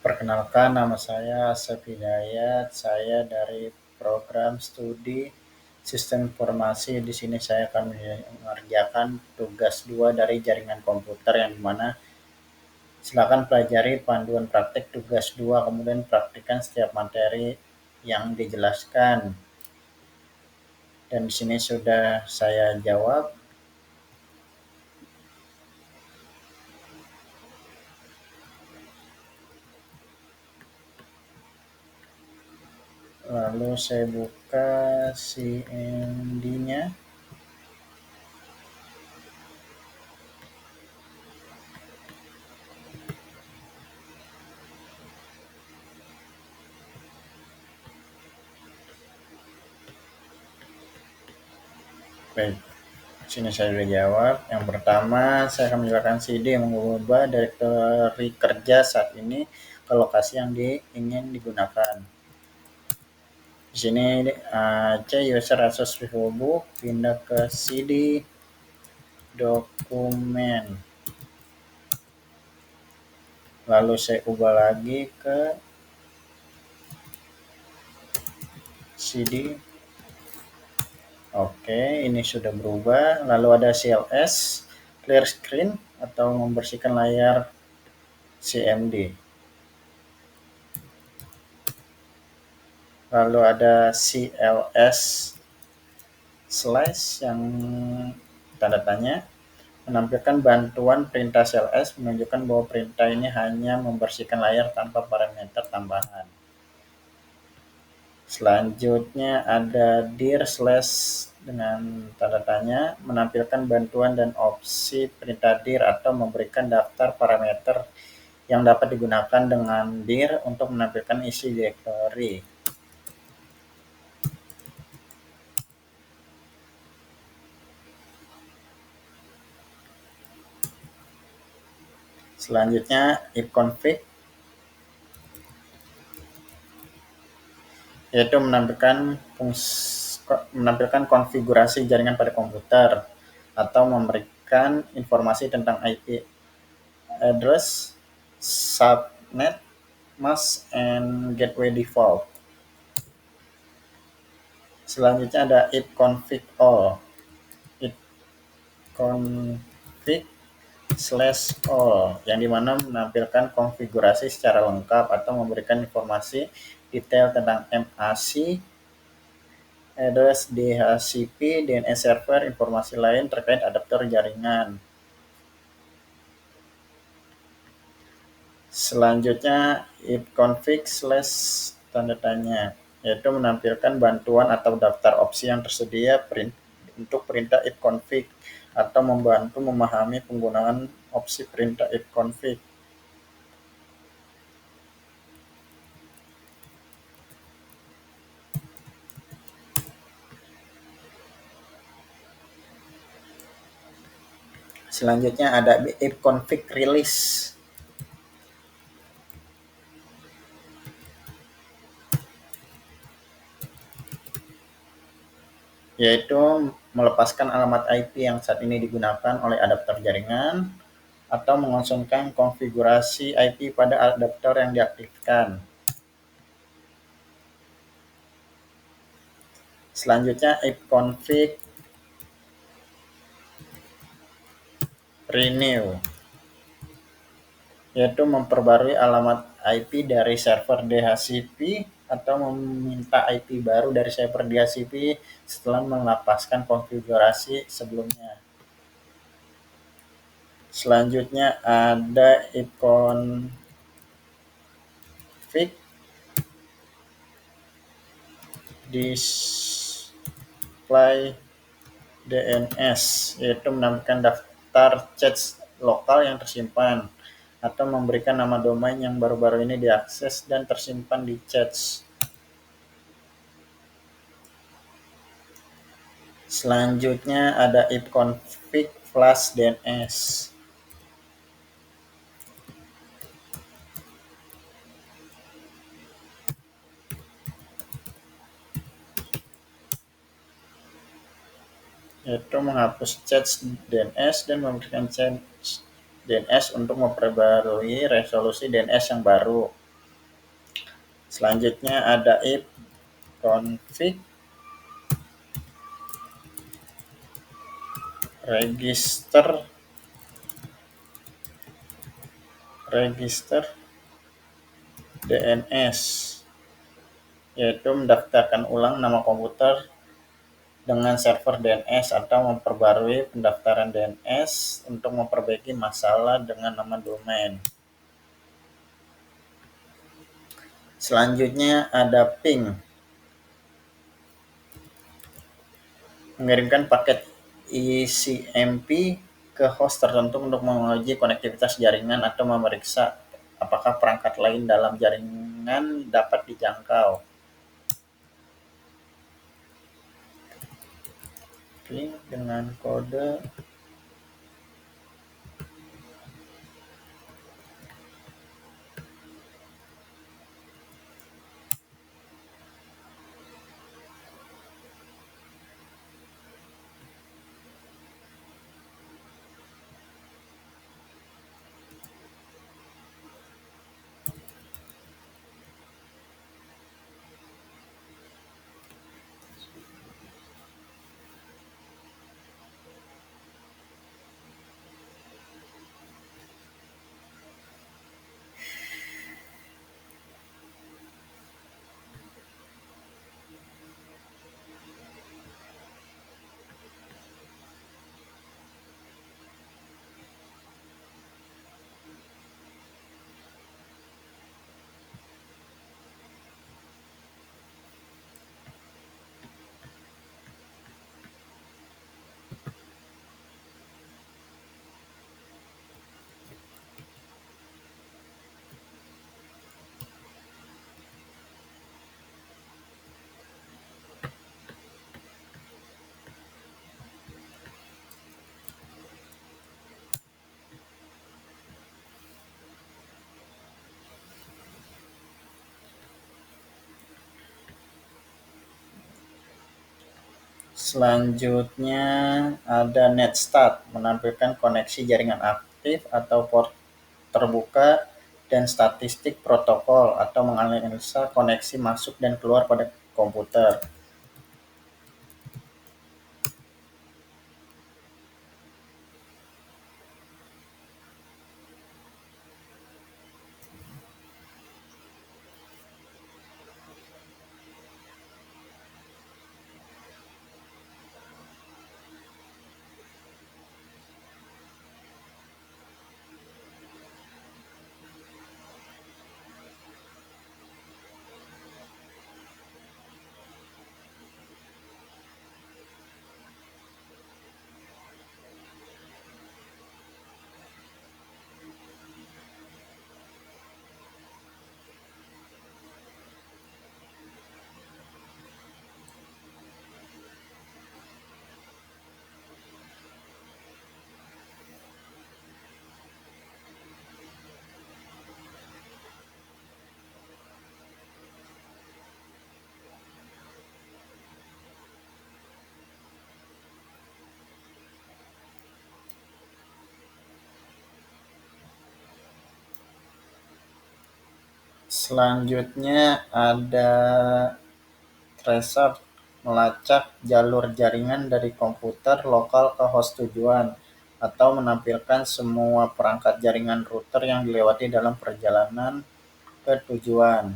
Perkenalkan, nama saya Asep Hidayat. Saya dari program studi Sistem Informasi. Di sini saya akan mengerjakan tugas 2 dari jaringan komputer yang dimana silakan pelajari panduan praktik tugas 2, kemudian praktikkan setiap materi yang dijelaskan. Dan di sini sudah saya jawab. Lalu saya buka CMD-nya. Baik, sini saya sudah jawab. Yang pertama, saya akan menjelaskan CD yang mengubah directory kerja saat ini ke lokasi yang ingin digunakan. Di sini C user access VivoBook, pindah ke CD dokumen. Lalu saya ubah lagi ke CD. Oke, ini sudah berubah. Lalu ada CLS, clear screen atau membersihkan layar CMD. Lalu ada CLS slash yang tanda tanya, menampilkan bantuan perintah CLS menunjukkan bahwa perintah ini hanya membersihkan layar tanpa parameter tambahan. Selanjutnya ada dir slash dengan tanda tanya, menampilkan bantuan dan opsi perintah dir atau memberikan daftar parameter yang dapat digunakan dengan dir untuk menampilkan isi directory. Selanjutnya ifconfig, yaitu menampilkan konfigurasi jaringan pada komputer atau memberikan informasi tentang IP address, subnet, mask, and gateway default. Selanjutnya ada ifconfig all, ifconfig/all, yang dimana menampilkan konfigurasi secara lengkap atau memberikan informasi detail tentang MAC, address DHCP, DNS server, informasi lain terkait adaptor jaringan. Selanjutnya ifconfig/tanda tanya, yaitu menampilkan bantuan atau daftar opsi yang tersedia untuk perintah ifconfig atau membantu memahami penggunaan opsi perintah ifconfig. Selanjutnya ada ifconfig release, yaitu melepaskan alamat IP yang saat ini digunakan oleh adaptor jaringan atau mengosongkan konfigurasi IP pada adaptor yang diaktifkan. Selanjutnya ifconfig renew, yaitu memperbarui alamat IP dari server DHCP atau meminta IP baru dari server DHCP setelah melepaskan konfigurasi sebelumnya. Selanjutnya ada ifconfig display DNS, yaitu menampilkan daftar cache lokal yang tersimpan atau memberikan nama domain yang baru-baru ini diakses dan tersimpan di cache. Selanjutnya ada ifconfig flash DNS, yaitu menghapus cache DNS dan memberikan cache DNS untuk memperbarui resolusi DNS yang baru. Selanjutnya ada if config register register DNS, yaitu mendaftarkan ulang nama komputer dengan server DNS atau memperbarui pendaftaran DNS untuk memperbaiki masalah dengan nama domain. Selanjutnya ada ping, mengirimkan paket ECMP ke host tertentu untuk menguji konektivitas jaringan atau memeriksa apakah perangkat lain dalam jaringan dapat dijangkau. Ping dengan kode Selanjutnya ada NetStat, menampilkan koneksi jaringan aktif atau port terbuka dan statistik protokol atau menganalisa koneksi masuk dan keluar pada komputer. Selanjutnya ada tracer, melacak jalur jaringan dari komputer lokal ke host tujuan atau menampilkan semua perangkat jaringan router yang dilewati dalam perjalanan ke tujuan.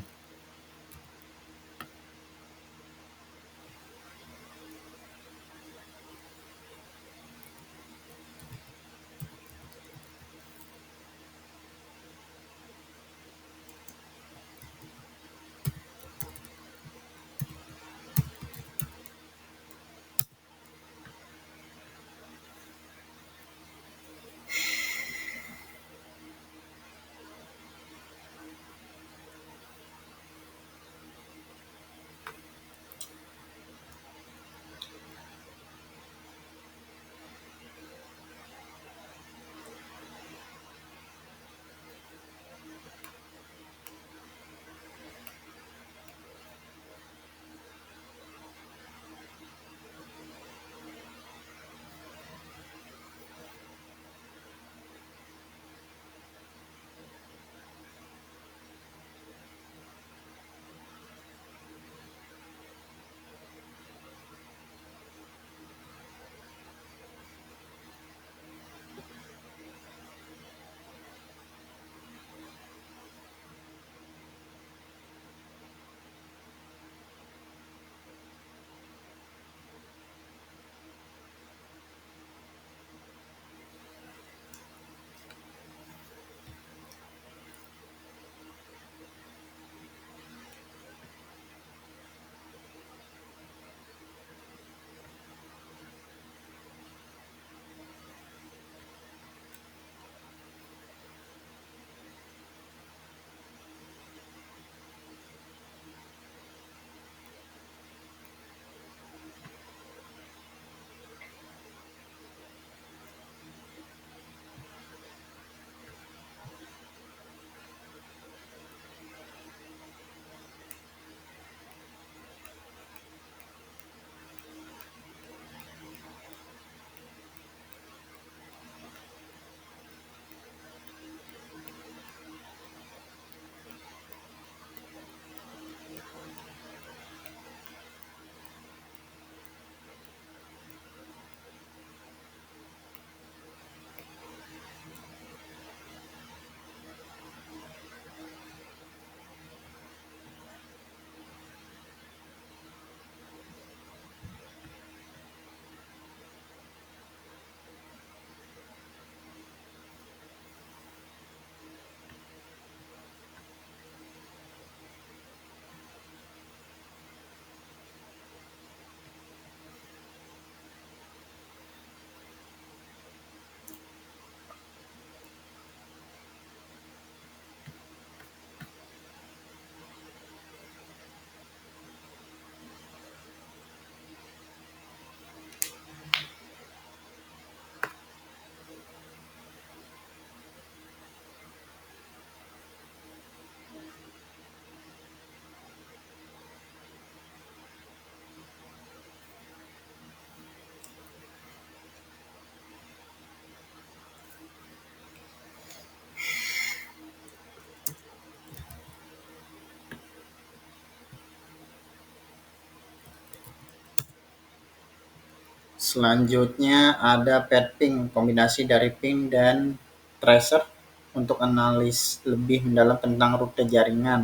Selanjutnya ada pet-ping, kombinasi dari ping dan tracer untuk analis lebih mendalam tentang rute jaringan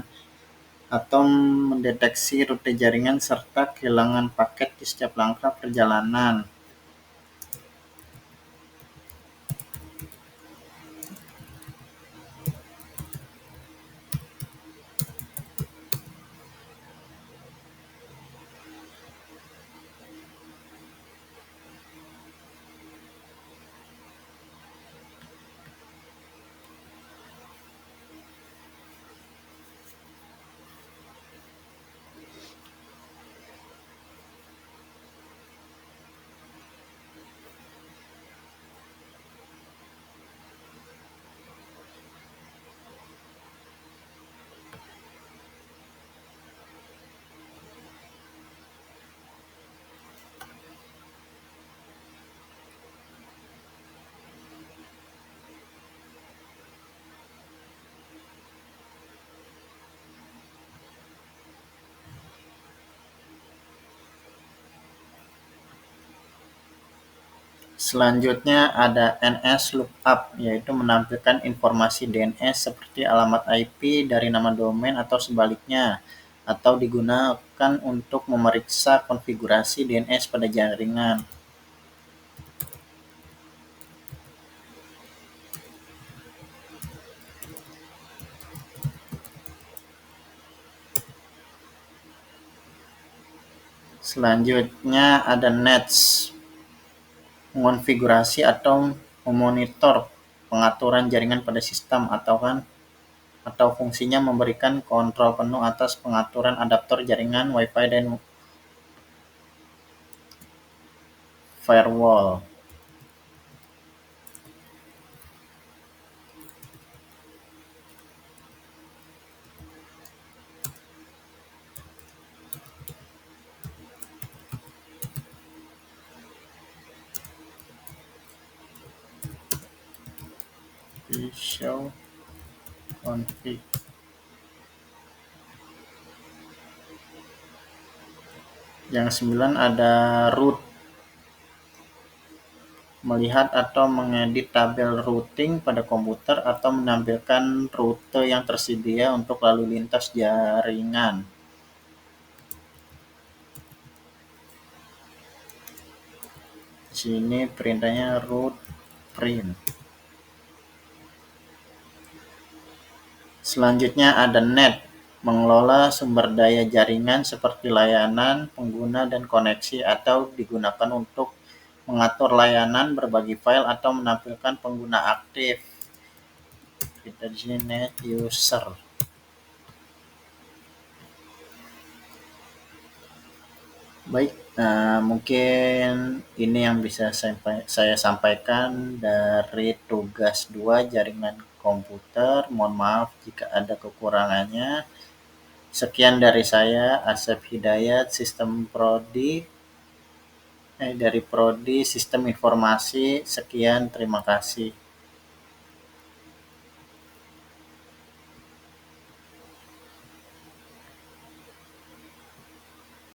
atau mendeteksi rute jaringan serta kehilangan paket di setiap langkah perjalanan. Selanjutnya ada NS Lookup, yaitu menampilkan informasi DNS seperti alamat IP dari nama domain atau sebaliknya, atau digunakan untuk memeriksa konfigurasi DNS pada jaringan. Selanjutnya ada Nets, mengonfigurasi atau memonitor pengaturan jaringan pada sistem atau fungsinya memberikan kontrol penuh atas pengaturan adaptor jaringan Wi-Fi dan firewall. Show config. Yang 9 ada root, melihat atau mengedit tabel routing pada komputer atau menampilkan rute yang tersedia untuk lalu lintas jaringan. Sini perintahnya root print. Selanjutnya ada net, mengelola sumber daya jaringan seperti layanan, pengguna, dan koneksi, atau digunakan untuk mengatur layanan, berbagi file, atau menampilkan pengguna aktif. Kita di sini net user. Baik, mungkin ini yang bisa saya sampaikan dari tugas 2 jaringan komputer. Mohon maaf jika ada kekurangannya. Sekian dari saya, Asep Hidayat, dari Prodi Sistem Informasi. Sekian, terima kasih.